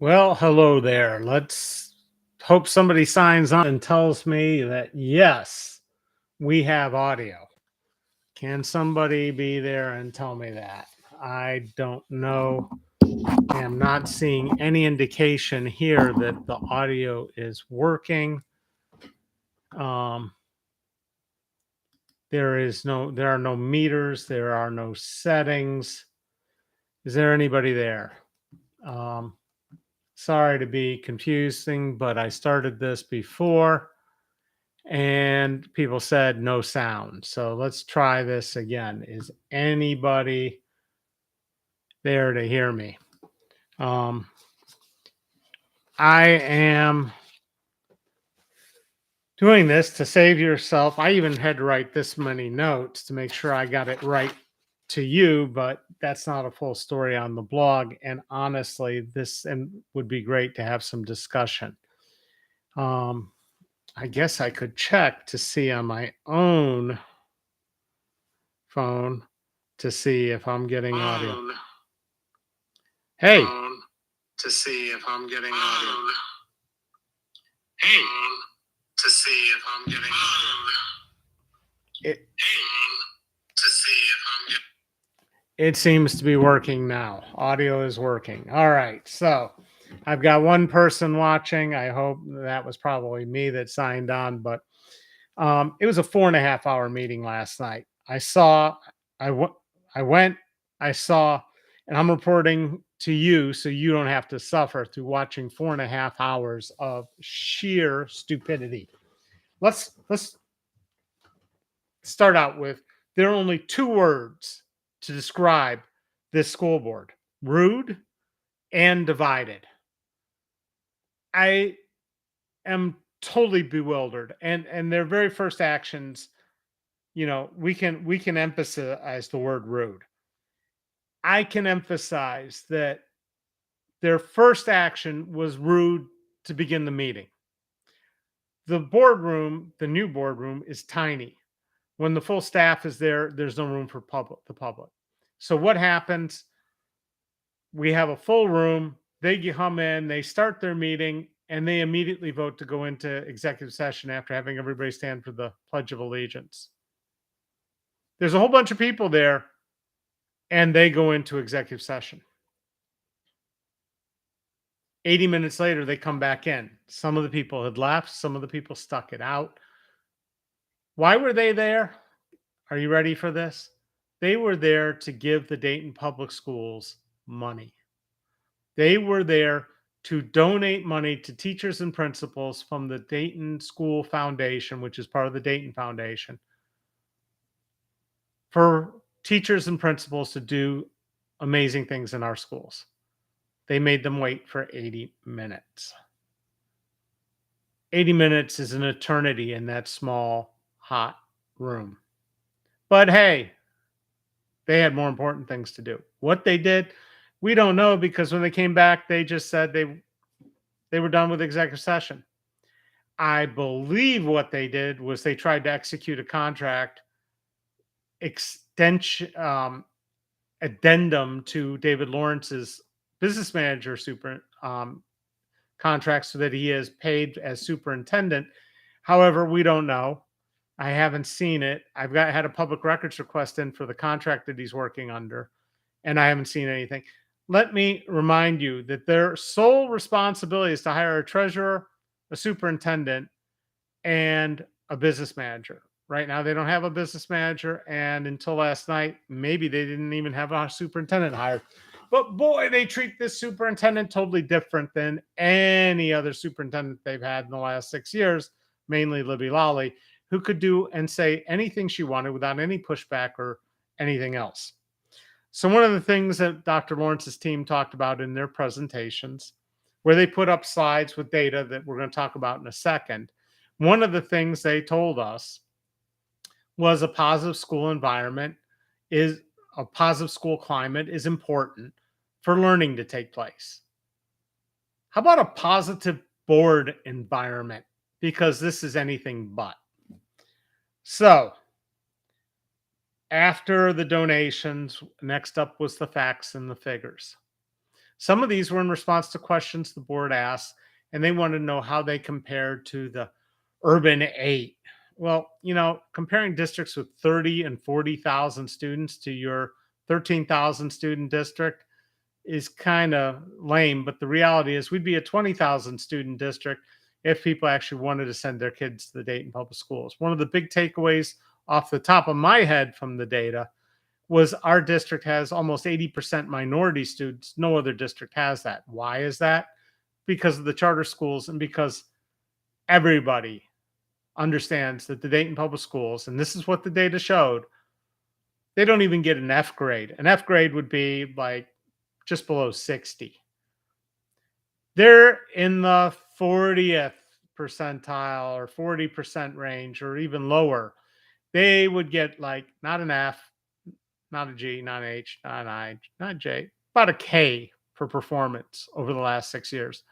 Well, hello there. Let's hope somebody signs on and tells me that yes, we have audio. Can somebody be there and tell me that? I don't know. I am not seeing any indication here that the audio is working. Um, there are no meters, there are no settings. Is there anybody there? Um, Sorry to be confusing, but I started this before and people said no sound. So let's try this again. Is anybody there to hear me? Um, I am doing this to save yourself. I even had to write this many notes to make sure I got it right to you, but that's not a full story on the blog. And honestly, this and would be great to have some discussion. Um, I guess I could check to see on my own phone to see if I'm getting audio. Hey. To see if I'm getting audio. Hey. To see if I'm getting audio. It seems to be working now. Audio is working. All right. So I've got one person watching. I hope that was probably me that signed on, but it was a 4.5 hour meeting last night. I saw, I went, I saw, and I'm reporting to you so you don't have to suffer through watching 4.5 hours of sheer stupidity. Let's start out with there are only two words to describe this school board: rude and divided. I am totally bewildered, and their very first actions, we can emphasize the word rude. I can emphasize that their first action was rude to begin the meeting. The boardroom, the new boardroom, is tiny. When the full staff is there, there's no room for the public. So what happens? We have a full room. They come in, they start their meeting, and they immediately vote to go into executive session after having everybody stand for the Pledge of Allegiance. There's a whole bunch of people there, and they go into executive session. 80 minutes later, they come back in. Some of the people had left. Some of the people stuck it out. Why were they there? Are you ready for this? They were there to give the Dayton Public Schools money. They were there to donate money to teachers and principals from the Dayton School Foundation, which is part of the Dayton Foundation, for teachers and principals to do amazing things in our schools. They made them wait for 80 minutes. 80 minutes is an eternity in that small, hot room. But hey, they had more important things to do. What they did, we don't know, because when they came back, they just said they were done with executive session. I believe what they did was they tried to execute a contract extension addendum to David Lawrence's business manager contract so that he is paid as superintendent. However, we don't know. I haven't seen it. I've had a public records request in for the contract that he's working under, and I haven't seen anything. Let me remind you that their sole responsibility is to hire a treasurer, a superintendent, and a business manager. Right now, they don't have a business manager, and until last night, maybe they didn't even have a superintendent hired. But boy, they treat this superintendent totally different than any other superintendent they've had in the last 6 years, mainly Libby Lolli, who could do and say anything she wanted without any pushback or anything else. So one of the things that Dr. Lawrence's team talked about in their presentations, where they put up slides with data that we're going to talk about in a second, one of the things they told us was a positive school environment is a positive school climate is important for learning to take place. How about a positive board environment? Because this is anything but. So after the donations, next up was the facts and the figures. Some of these were in response to questions the board asked, and they wanted to know how they compared to the urban 8. Well, comparing districts with 30 and 40,000 students to your 13,000 student district is kind of lame, but the reality is we'd be a 20,000 student district if people actually wanted to send their kids to the Dayton Public Schools. One of the big takeaways off the top of my head from the data was our district has almost 80% minority students. No other district has that. Why is that? Because of the charter schools and because everybody understands that the Dayton Public Schools, and this is what the data showed, they don't even get an F grade. An F grade would be like just below 60. They're in the 40th percentile or 40% range or even lower. They would get like not an F, not a G, not an H, not an I, not a J, about a K for performance over the last 6 years.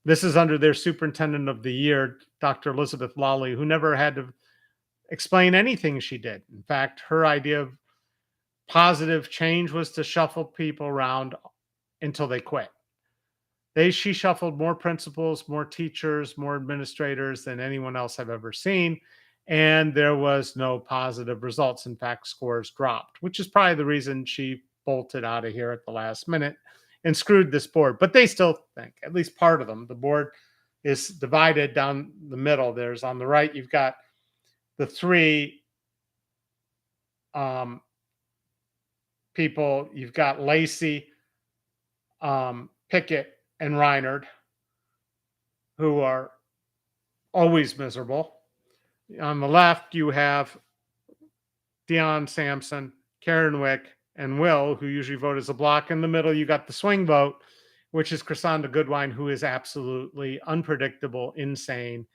This is under their superintendent of the year, Dr. Elizabeth Lolli, who never had to explain anything she did. In fact, her idea of positive change was to shuffle people around until they quit. She shuffled more principals, more teachers, more administrators than anyone else I've ever seen. And there was no positive results. In fact, scores dropped, which is probably the reason she bolted out of here at the last minute and screwed this board. But they still think, at least part of them, the board is divided down the middle. There's on the right, you've got the three people. You've got Lacey, Pickett, and Reinard, who are always miserable. On the left, you have Deion Sampson, Karen Wick, and Will, who usually vote as a block. In the middle, you got the swing vote, which is Chrysanda Goodwine, who is absolutely unpredictable, insane,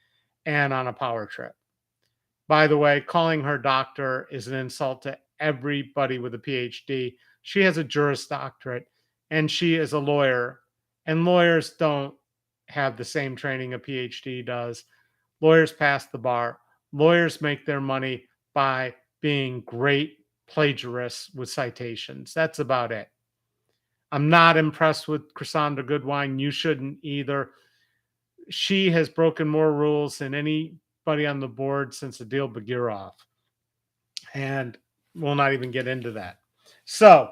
and on a power trip. By the way, calling her doctor is an insult to everybody with a PhD. She has a Juris Doctorate, and she is a lawyer. And lawyers don't have the same training a PhD does. Lawyers pass the bar. Lawyers make their money by being great plagiarists with citations. That's about it. I'm not impressed with Chrysanda Goodwine. You shouldn't either. She has broken more rules than anybody on the board since Adil Bagirov. And we'll not even get into that. So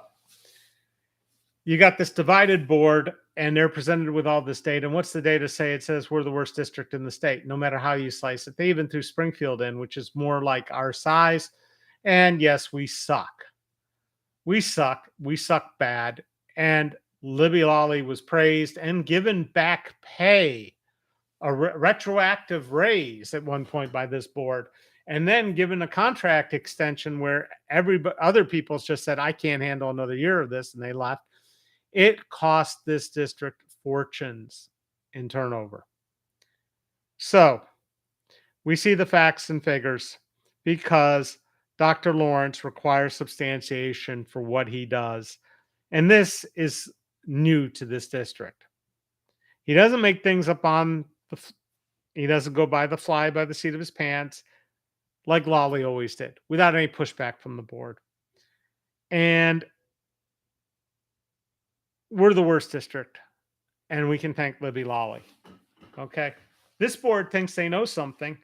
you got this divided board, and they're presented with all this data. And what's the data say? It says we're the worst district in the state, no matter how you slice it. They even threw Springfield in, which is more like our size. And yes, we suck. We suck. We suck bad. And Libby Lolly was praised and given back pay, a retroactive raise at one point by this board, and then given a contract extension where other people just said, I can't handle another year of this, and they left. It cost this district fortunes in turnover. So we see the facts and figures because Dr. Lawrence requires substantiation for what he does. And this is new to this district. He doesn't make things up he doesn't go by the seat of his pants like Lolli always did, without any pushback from the board. And we're the worst district, and we can thank Libby Lolly. Okay. This board thinks they know something.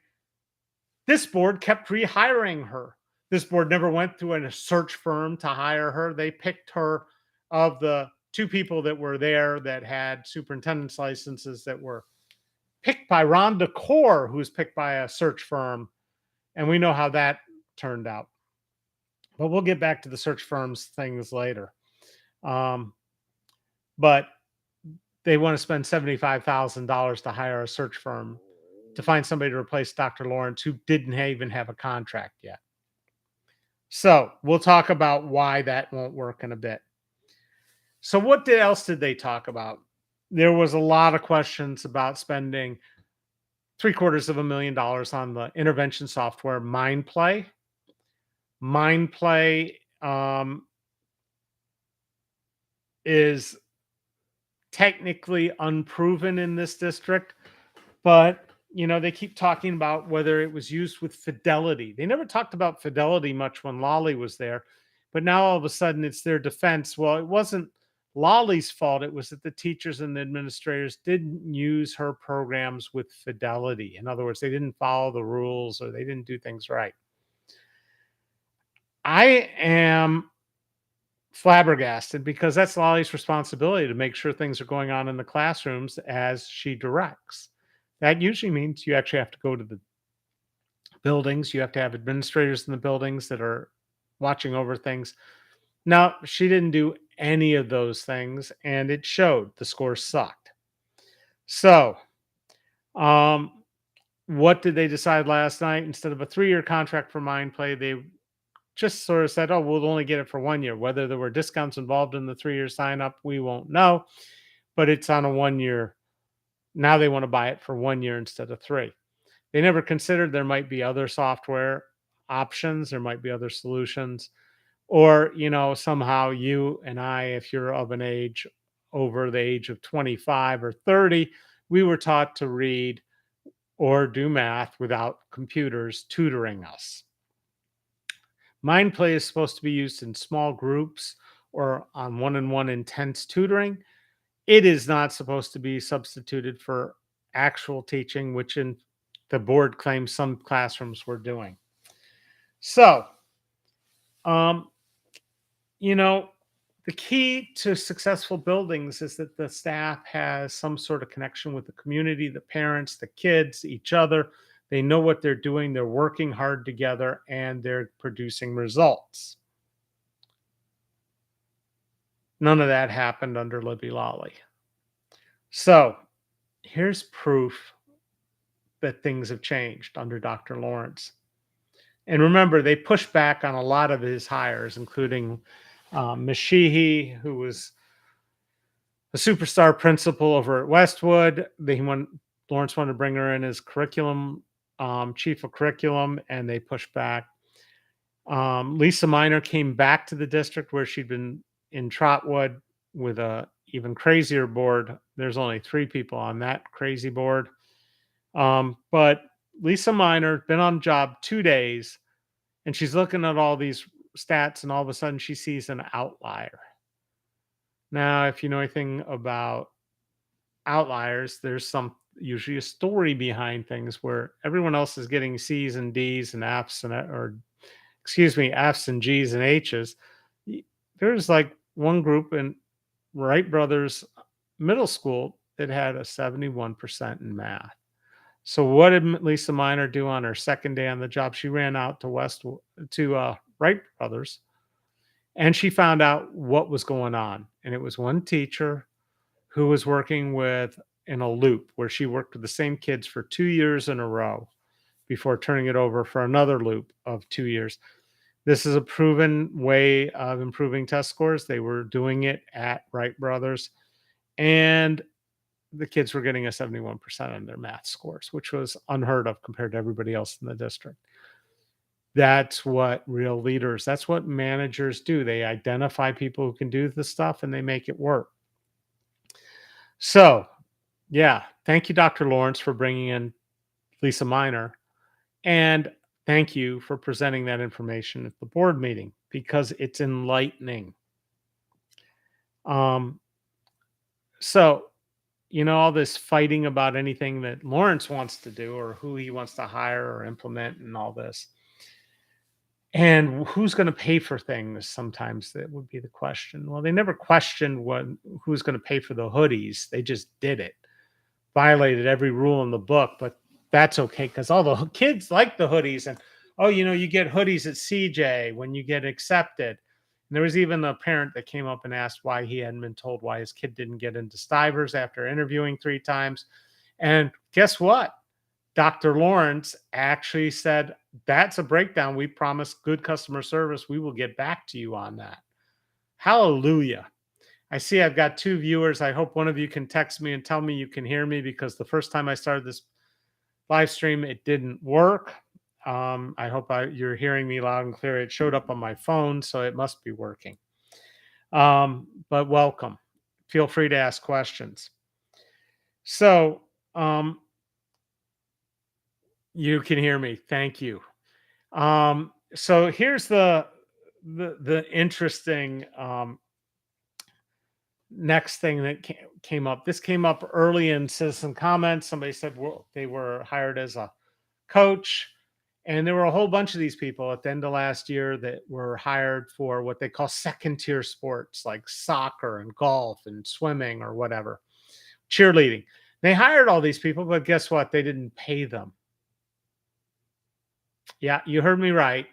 This board kept rehiring her. This board never went through a search firm to hire her. They picked her of the two people that were there that had superintendent's licenses that were picked by Rhonda Kaur, who was picked by a search firm. And we know how that turned out. But we'll get back to the search firms things later. But they want to spend $75,000 to hire a search firm to find somebody to replace Dr. Lawrence, who didn't even have a contract yet. So we'll talk about why that won't work in a bit. So what else did they talk about? There was a lot of questions about spending $750,000 on the intervention software MindPlay. MindPlay is technically unproven in this district, but they keep talking about whether it was used with Fidelity. They never talked about Fidelity much when Lolli was there, but now all of a sudden it's their defense. Well, it wasn't Lolly's fault. It was that the teachers and the administrators didn't use her programs with fidelity. In other words, they didn't follow the rules or they didn't do things right. I am flabbergasted because that's Lolly's responsibility to make sure things are going on in the classrooms as she directs. That usually means you actually have to go to the buildings, you have to have administrators in the buildings that are watching over things. Now, she didn't do any of those things, and it showed. The scores sucked. So, um, what did they decide last night? Instead of a 3-year contract for Mind Play, they just sort of said, oh, we'll only get it for 1 year. Whether there were discounts involved in the 3-year sign up, we won't know, but it's on a 1 year. Now they want to buy it for 1 year instead of 3. They never considered there might be other software options, there might be other solutions, or, somehow you and I, if you're of an age over the age of 25 or 30, we were taught to read or do math without computers tutoring us. Mind play is supposed to be used in small groups or on one-on-one intense tutoring. It is not supposed to be substituted for actual teaching, which in the board claims some classrooms were doing. So, um, you know, the key to successful buildings is that the staff has some sort of connection with the community, the parents, the kids, each other. They know what they're doing, they're working hard together, and they're producing results. None of that happened under Libby Lolly. So here's proof that things have changed under Dr. Lawrence. And remember, they pushed back on a lot of his hires, including Ms. Sheehy, who was a superstar principal over at Westwood. Lawrence wanted to bring her in as curriculum chief of curriculum, and they pushed back. Lisa Minor came back to the district where she'd been in Trotwood with a even crazier board. There's only 3 people on that crazy board. But Lisa Minor been on job 2 days, and she's looking at all these stats, and all of a sudden she sees an outlier. Now, if you know anything about outliers, there's usually a story behind things where everyone else is getting C's and D's and F's F's and G's and H's. There's like one group in Wright Brothers Middle School that had a 71% in math. So what did Lisa Minor do on her second day on the job? She ran out to Wright Brothers, and she found out what was going on. And it was one teacher who was working in a loop where she worked with the same kids for 2 years in a row before turning it over for another loop of 2 years. This is a proven way of improving test scores. They were doing it at Wright Brothers, and the kids were getting a 71% on their math scores, which was unheard of compared to everybody else in the district. That's what real leaders, that's what managers do. They identify people who can do the stuff and they make it work. So, yeah, thank you, Dr. Lawrence, for bringing in Lisa Minor. And thank you for presenting that information at the board meeting because it's enlightening. So, all this fighting about anything that Lawrence wants to do or who he wants to hire or implement and all this. And who's going to pay for things? Sometimes that would be the question. Well, they never questioned who's going to pay for the hoodies. They just did it. Violated every rule in the book, but that's okay because all the kids like the hoodies. And, you get hoodies at CJ when you get accepted. And there was even a parent that came up and asked why he hadn't been told why his kid didn't get into Stivers after interviewing 3 times. And guess what? Dr. Lawrence actually said, that's a breakdown. We promised good customer service. We will get back to you on that. Hallelujah. I see I've got 2 viewers. I hope one of you can text me and tell me you can hear me because the first time I started this live stream, it didn't work. I hope you're hearing me loud and clear. It showed up on my phone, so it must be working. But welcome. Feel free to ask questions. So, you can hear me. Thank you. So here's the interesting Next thing that came up, this came up early in citizen comments. Somebody said, well, they were hired as a coach. And there were a whole bunch of these people at the end of last year that were hired for what they call second tier sports like soccer and golf and swimming or whatever, cheerleading. They hired all these people, but guess what? They didn't pay them. Yeah, you heard me right.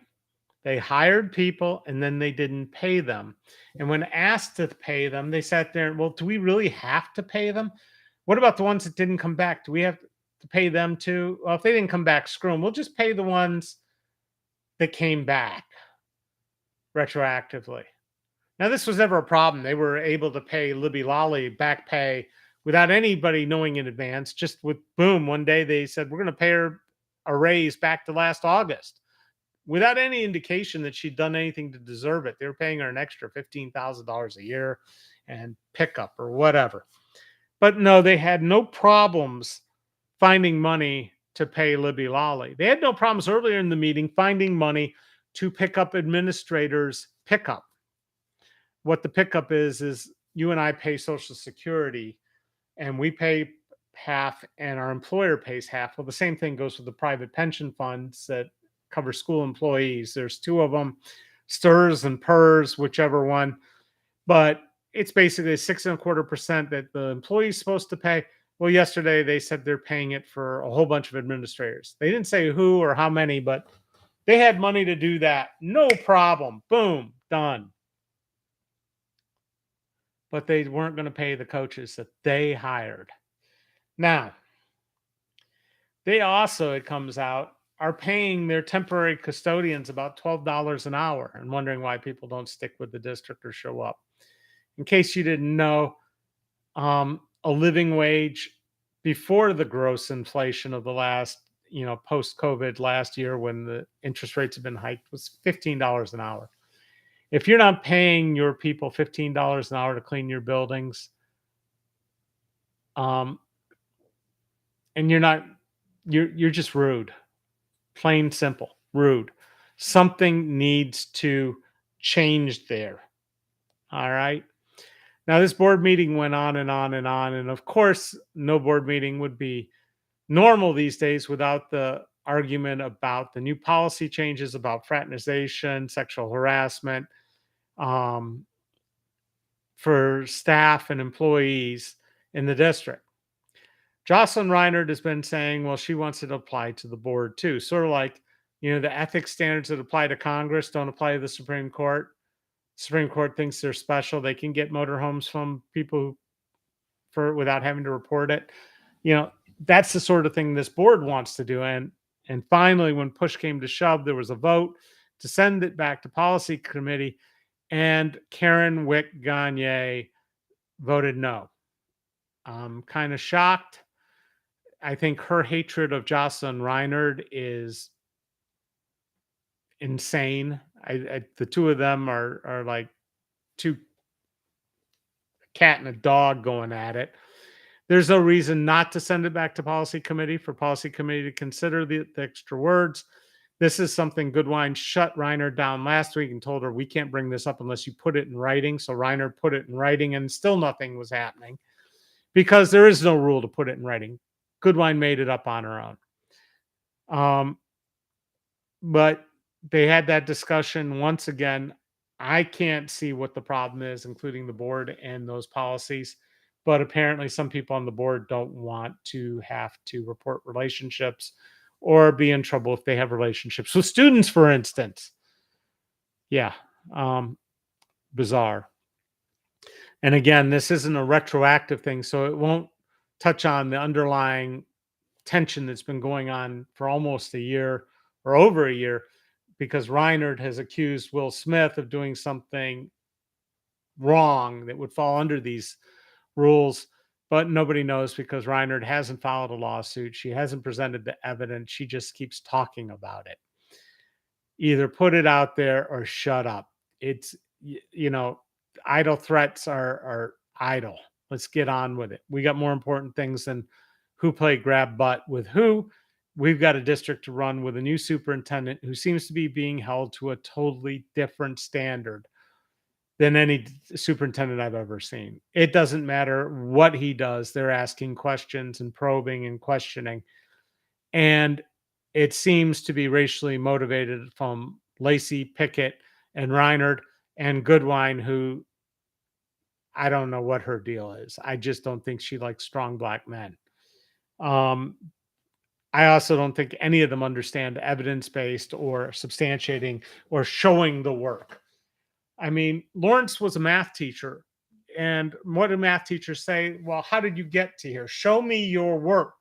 They hired people and then they didn't pay them. And when asked to pay them, they sat there and, well, do we really have to pay them? What about the ones that didn't come back? Do we have to pay them too? Well, if they didn't come back, screw them. We'll just pay the ones that came back retroactively. Now, this was never a problem. They were able to pay Libby Lolli back pay without anybody knowing in advance. Just with boom, one day they said, we're going to pay her a raise back to last August without any indication that she'd done anything to deserve it. They were paying her an extra $15,000 a year and pickup or whatever. But no, they had no problems finding money to pay Libby Lolli. They had no problems earlier in the meeting finding money to pick up administrators' pickup. What the pickup is you and I pay Social Security and we pay half and our employer pays half. Well, the same thing goes with the private pension funds that cover school employees. There's two of them, STRS and PERS, whichever one. But it's basically 6.25% that the employee is supposed to pay. Well, yesterday they said they're paying it for a whole bunch of administrators. They didn't say who or how many, but they had money to do that. No problem. Boom, done. But they weren't going to pay the coaches that they hired. Now, they also, it comes out, are paying their temporary custodians about $12 an hour and wondering why people don't stick with the district or show up. In case you didn't know, a living wage before the gross inflation of the last, post-COVID last year when the interest rates have been hiked was $15 an hour. If you're not paying your people $15 an hour to clean your buildings, and you're just rude. Plain simple, rude. Something needs to change there. All right. Now, this board meeting went on and on and on. And of course, no board meeting would be normal these days without the argument about the new policy changes about fraternization, sexual harassment for staff and employees in the district. Jocelyn Reinert has been saying, well, she wants it to apply to the board too. Sort of like, the ethics standards that apply to Congress don't apply to the Supreme Court. Supreme Court thinks they're special. They can get motorhomes from people without having to report it. That's the sort of thing this board wants to do. And finally, when push came to shove, there was a vote to send it back to policy committee. And Karen Wick Gagne voted no. I'm kind of shocked. I think her hatred of Jocelyn Reinert is insane. The two of them are like two cat and a dog going at it. There's no reason not to send it back to policy committee for policy committee to consider the extra words. This is something Goodwine shut Reinert down last week and told her, we can't bring this up unless you put it in writing. So Reinert put it in writing and still nothing was happening because there is no rule to put it in writing. Goodwine made it up on her own. But they had that discussion once again. I can't see what the problem is, including the board and those policies. But apparently some people on the board don't want to have to report relationships or be in trouble if they have relationships with students, for instance. Yeah. Bizarre. And again, this isn't a retroactive thing, so it won't touch on the underlying tension that's been going on for almost a year or over a year, because Reinert has accused Will Smith of doing something wrong that would fall under these rules, but nobody knows because Reinert hasn't filed a lawsuit. She hasn't presented the evidence. She just keeps talking about it. Either put it out there or shut up. It's, idle threats are idle. Let's get on with it. We got more important things than who played grab butt with who. We've got a district to run with a new superintendent who seems to be being held to a totally different standard. than any superintendent I've ever seen. It doesn't matter what he does, they're asking questions and probing and questioning. And it seems to be racially motivated from Lacey, Pickett, and Reinard and Goodwine, who I don't know what her deal is. I just don't think she likes strong black men. Um, I also don't think any of them understand evidence based or substantiating or showing the work. I mean, Lawrence was a math teacher. And what do math teachers say? Well, how did you get to here? Show me your work.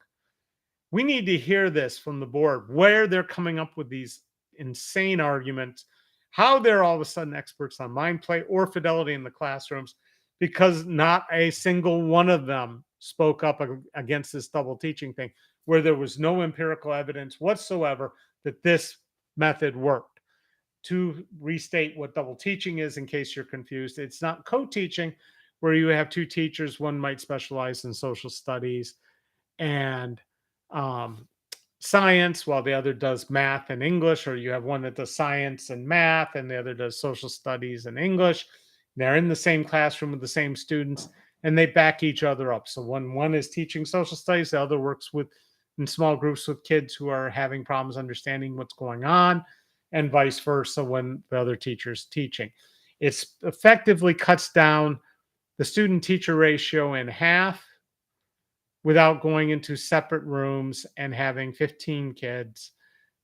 We need to hear this from the board, where they're coming up with these insane arguments, how they're all of a sudden experts on mind play or fidelity in the classrooms, because not a single one of them spoke up against this double teaching thing, where there was no empirical evidence whatsoever that this method worked. To restate what double teaching is, in case you're confused, it's not co-teaching where you have two teachers. One might specialize in social studies and um, science, while the other does math and English, or you have one that does science and math, and the other does social studies and English. They're in the same classroom with the same students, and they back each other up. So when one is teaching social studies, the other works with in small groups with kids who are having problems understanding what's going on, and vice versa when the other teacher's teaching. It's effectively cuts down the student teacher ratio in half without going into separate rooms and having 15 kids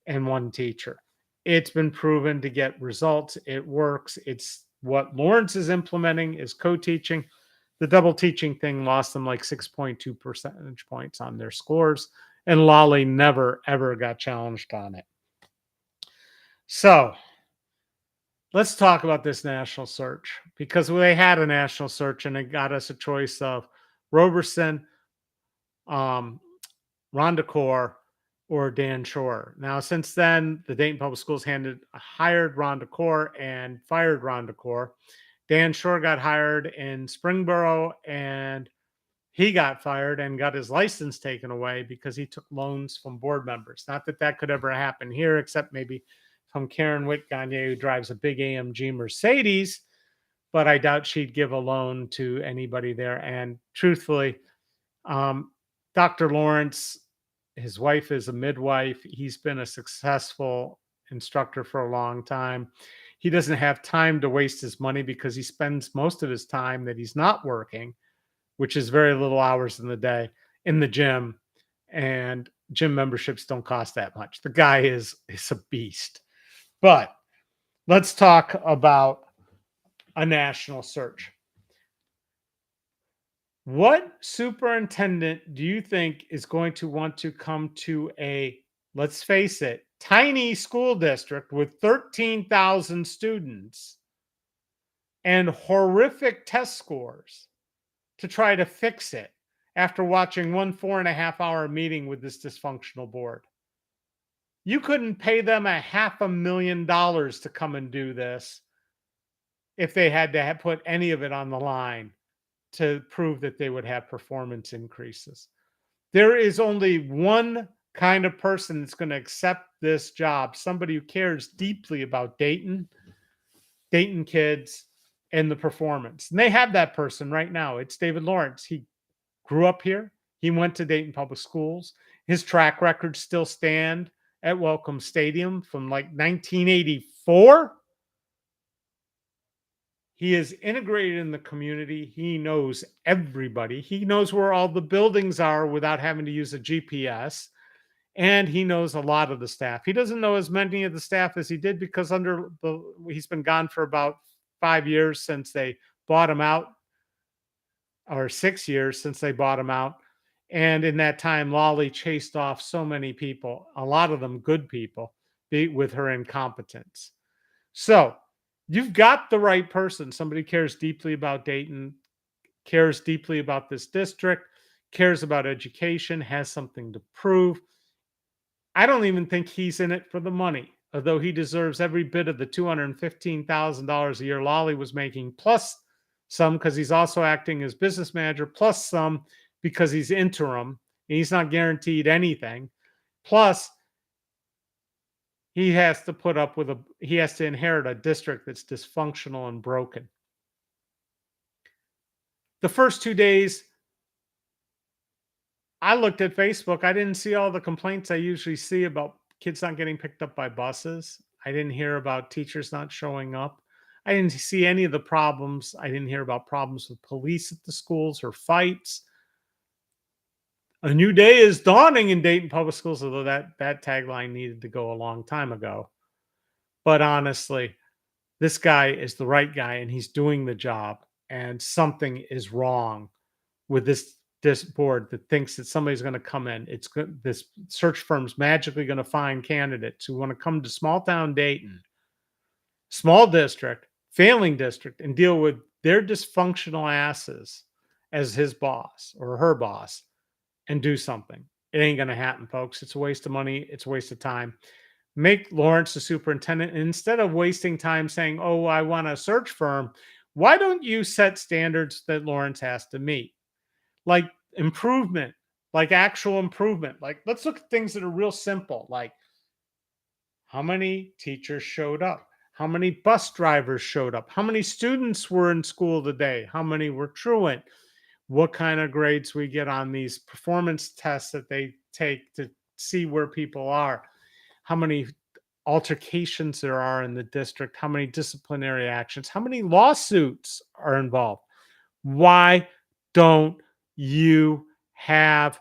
and one teacher. It's been proven to get results. It works. It's what Lawrence is implementing is co-teaching. The double teaching thing lost them like 6.2 percentage points on their scores, and Lolli never ever got challenged on it. So let's talk about this national search, because they had a national search and it got us a choice of Roberson, um, Rhonda Core, or Dan Shore. Now, since then, the Dayton Public Schools hired Rhonda Core and fired Rhonda Core. Dan Shore got hired in Springboro, and he got fired and got his license taken away because he took loans from board members. Not that that could ever happen here, except maybe from Karen Witt-Gagne, who drives a big AMG Mercedes, but I doubt she'd give a loan to anybody there. And truthfully, Dr. Lawrence, his wife is a midwife. He's been a successful instructor for a long time. He doesn't have time to waste his money because he spends most of his time that he's not working, which is very little hours in the day, in the gym. And gym memberships don't cost that much. The guy is a beast. But let's talk about a national search. What superintendent do you think is going to want to come to a, let's face it, tiny school district with 13,000 students and horrific test scores to try to fix it after watching one 4.5 hour meeting with this dysfunctional board? You couldn't pay them $500,000 to come and do this if they had to put any of it on the line to prove that they would have performance increases. There is only one kind of person that's going to accept this job, somebody who cares deeply about Dayton kids, and the performance. And they have that person right now. It's David Lawrence. He grew up here. He went to Dayton Public Schools. His track records still stand at Welcome Stadium from like 1984. He is integrated in the community. He knows everybody. He knows where all the buildings are without having to use a GPS. And he knows a lot of the staff. He doesn't know as many of the staff as he did because he's been gone for about 5 years since they bought him out, or 6 years since they bought him out. And in that time, Lolli chased off so many people, a lot of them good people, with her incompetence. So you've got the right person. Somebody cares deeply about Dayton, cares deeply about this district, cares about education, has something to prove. I don't even think he's in it for the money, although he deserves every bit of the $215,000 a year Lolli was making, plus some because he's also acting as business manager, plus some because he's interim and he's not guaranteed anything. Plus, he has to inherit a district that's dysfunctional and broken. The first 2 days, I looked at Facebook. I didn't see all the complaints I usually see about kids not getting picked up by buses. I didn't hear about teachers not showing up. I didn't see any of the problems. I didn't hear about problems with police at the schools or fights. A new day is dawning in Dayton Public Schools, although that tagline needed to go a long time ago. But honestly, this guy is the right guy and he's doing the job. And something is wrong with this board that thinks that somebody's going to come in. It's good. This search firm's magically going to find candidates who want to come to small town Dayton, small district, failing district, and deal with their dysfunctional asses as his boss or her boss and do something. It ain't going to happen, folks. It's a waste of money. It's a waste of time. Make Lawrence the superintendent. And instead of wasting time saying, oh, I want a search firm, why don't you set standards that Lawrence has to meet? Like improvement, like actual improvement. Like, let's look at things that are real simple, like how many teachers showed up, how many bus drivers showed up, how many students were in school today, how many were truant, what kind of grades we get on these performance tests that they take to see where people are, how many altercations there are in the district, how many disciplinary actions, how many lawsuits are involved. Why don't you have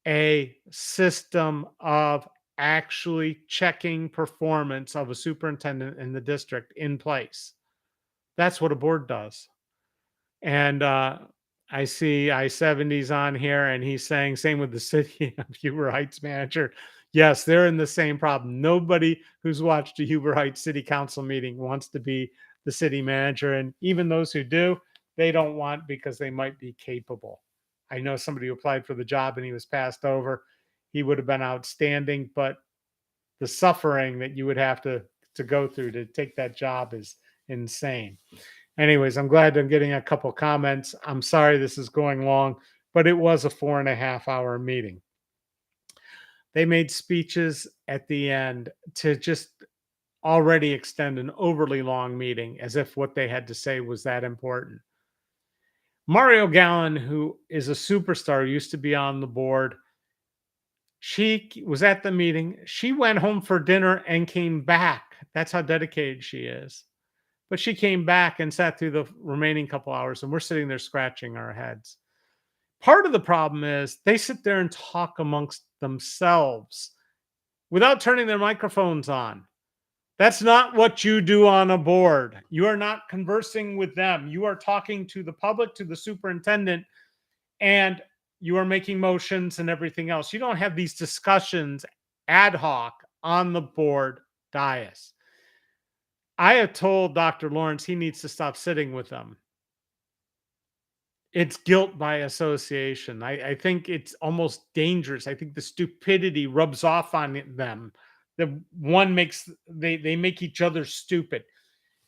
a system of actually checking performance of a superintendent in the district in place? That's what a board does. And I see I-70's on here, and he's saying same with the city of Huber Heights manager. Yes, they're in the same problem. Nobody who's watched a Huber Heights city council meeting wants to be the city manager. And even those who do, they don't want because they might be capable. I know somebody who applied for the job and he was passed over. He would have been outstanding, but the suffering that you would have to go through to take that job is insane. Anyways, I'm glad I'm getting a couple comments. I'm sorry this is going long, but it was a 4.5 hour meeting. They made speeches at the end to just already extend an overly long meeting as if what they had to say was that important. Mario Gallen, who is a superstar, used to be on the board. She was at the meeting. She went home for dinner and came back. That's how dedicated she is. But she came back and sat through the remaining couple hours, and we're sitting there scratching our heads. Part of the problem is they sit there and talk amongst themselves without turning their microphones on. That's not what you do on a board. You are not conversing with them. You are talking to the public, to the superintendent, and you are making motions and everything else. You don't have these discussions ad hoc on the board dais. I have told Dr. Lawrence he needs to stop sitting with them. It's guilt by association. I think it's almost dangerous. I think the stupidity rubs off on them. The one makes they make each other stupid.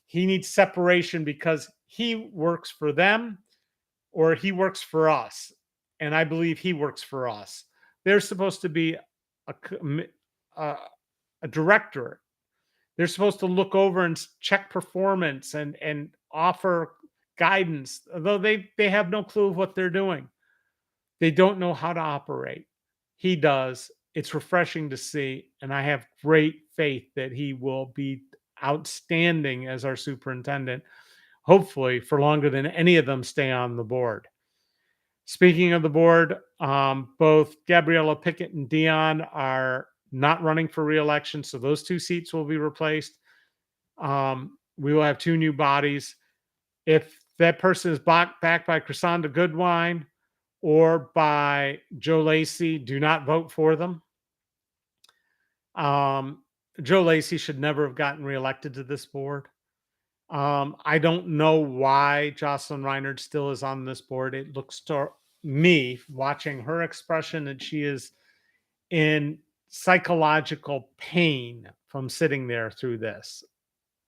He needs separation because he works for them or he works for us. And I believe he works for us. There's supposed to be a director. They're supposed to look over and check performance and offer guidance, although they have no clue of what they're doing. They don't know how to operate. He does. It's refreshing to see, and I have great faith that he will be outstanding as our superintendent, hopefully for longer than any of them stay on the board. Speaking of the board, both Gabriella Pickett and Dion are not running for re-election, so those two seats will be replaced. We will have two new bodies. If that person is backed by Chrysonda Goodwine or by Joe Lacey, do not vote for them. Joe Lacey should never have gotten reelected to this board. I don't know why Jocelyn Reinhardt still is on this board. It looks to me, watching her expression, that she is in psychological pain from sitting there through this.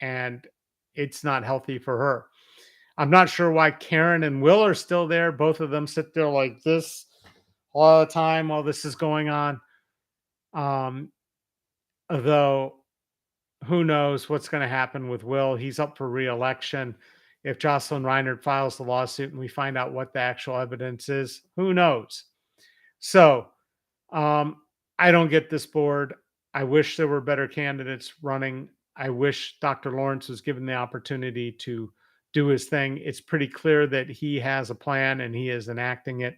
And it's not healthy for her. I'm not sure why Karen and Will are still there. Both of them sit there like this all the time while this is going on. Though who knows what's going to happen with Will. He's up for re-election. If Jocelyn Reinert files the lawsuit and we find out what the actual evidence is, who knows? So I don't get this board. I wish there were better candidates running. I wish Dr. Lawrence was given the opportunity to do his thing. It's pretty clear that he has a plan and he is enacting it.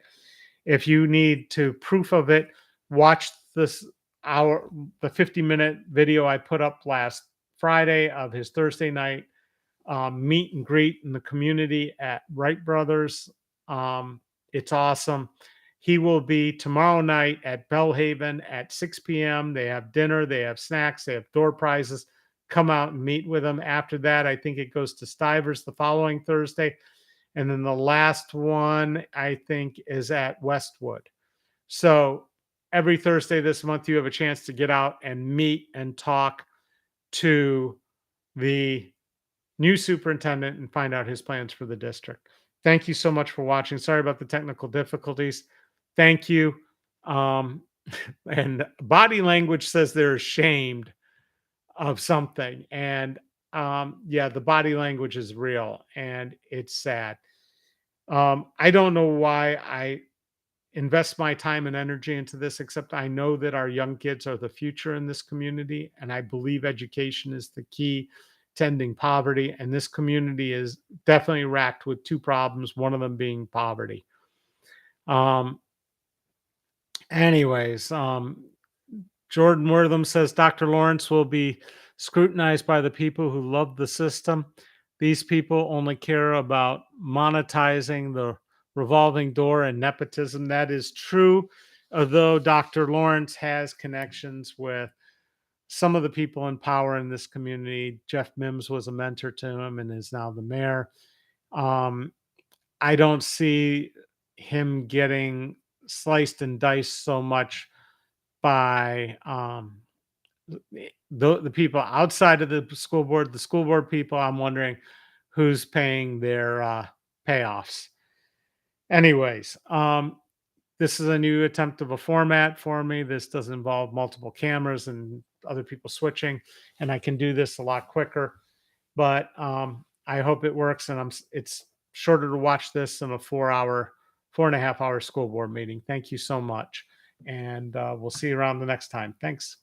If you need to proof of it, watch this hour, the 50-minute video I put up last Friday of his Thursday night meet and greet in the community at Wright Brothers. It's awesome. He will be tomorrow night at Bellhaven at 6 p.m. They have dinner, they have snacks, they have door prizes. Come out and meet with them. After that, I think it goes to Stivers the following Thursday. And then the last one, I think, is at Westwood. So every Thursday this month, you have a chance to get out and meet and talk to the new superintendent and find out his plans for the district. Thank you so much for watching. Sorry about the technical difficulties. Thank you. Um, and body language says they're ashamed of something. And yeah, the body language is real and it's sad. I don't know why I invest my time and energy into this, except I know that our young kids are the future in this community. And I believe education is the key to ending poverty. And this community is definitely racked with two problems, one of them being poverty. Um, anyways, Jordan Wortham says Dr. Lawrence will be scrutinized by the people who love the system. These people only care about monetizing the revolving door and nepotism. That is true, although Dr. Lawrence has connections with some of the people in power in this community. Jeff Mims was a mentor to him and is now the mayor. I don't see him getting sliced and diced so much by the people outside of the school board people. I'm wondering who's paying their payoffs. Anyways, this is a new attempt of a format for me. This doesn't involve multiple cameras and other people switching, and I can do this a lot quicker. But I hope it works, and it's shorter to watch this than a 4.5 hour school board meeting. Thank you so much, and we'll see you around the next time. Thanks.